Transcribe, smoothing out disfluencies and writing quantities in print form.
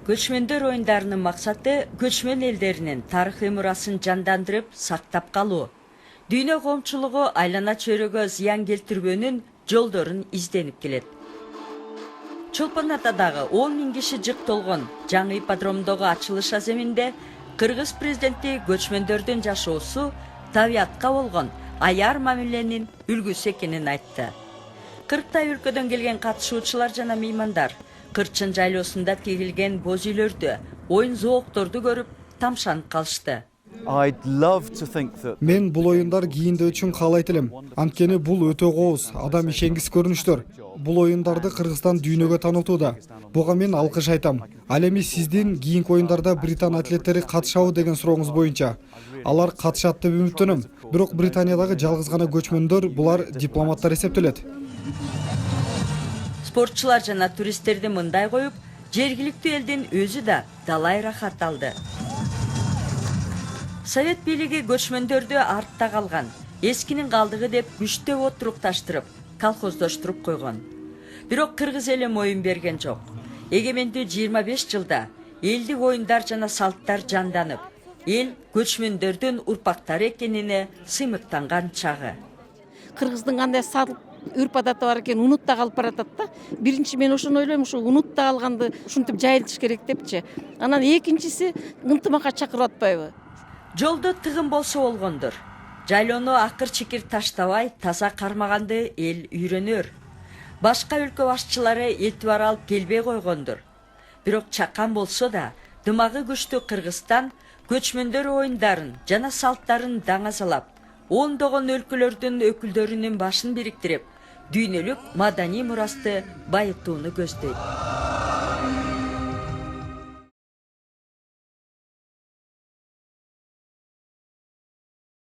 Көчмөндөр оюндарынын максаты көчмөн элдеринин тарыхый мурасын жандандырып, сактап калуу. Дүйнө коомчулугу айлана чөйрөгө зыян келтирбөөнүн жолдорун изденип келет. Чолпон Атадагы 10 000 киши жык толгон жаңы ипподромдогу ачылыш аземинде Кыргыз президенти көчмөндөрдүн жашоосу табиатка болгон аяр мамиленин үлгүсү экенин айтты. 40 өлкөдөн келген катышуучулар жана меймандар Кырчын жайлоосунда тигилген боз үйлөрдү, оюн зоокторду көрүп тамшанып калышты. Мен бул оюндар кийинде үчүн каалайт элем. Анткени бул өтө кооз, адам ишенгис көрүнүштөр. Бул оюндарды Кыргызстан дүйнөгө таанытууда. Буга мен алкыш айтам. Ал эми сиздин кийинки оюндарда Британ атлеттери катышабы деген сурооңуз боюнча. Алар катышат деп үмүттөнөм. Бирок Британиядагы жалгыз гана көчмөндөр булар дипломаттар эсептелет. Спортчулар жана туристтерди мындай коюп, жергиликтүү элдин өзү да далай рахат алды. Совет бийлиги көчмөндөрдү артта калган, эскинин калдыгы деп күчтөп отурукташтырып, колхоздоштуруп койгон. Бирок кыргыз эли моюн берген жок. Эгемендүү 25 жылда элдик оюндар жана салттар жанданып, эл көчмөндөрдүн урпактары экенине сыймыктанган чагы. Кыргыздын кандай салт үрп адаты бар экен, унутта калып баратат да. Биринчи мен ошону ойлойм, ушу унутта калганды ушинтип жайылтыш керек депчи. Анан экинчиси ынтымакка чакырып атпайбы? Жолдо тыгын болсо болгондур. Жайлоону акыр-чикир таштабай, таза кармаганды эл үйрөнөр. Башка өлкө башчылары этибар алып келбей койгондур. Бирок чакан болсо да, дымагы күчтүү Кыргызстан көчмөндөр оюндарын жана салттарын даңазалап, ондогон өлкөлөрдүн өкүлдөрүнүн башын бириктирип, дүйнөлүк маданий мурасты байытууну көздөйт.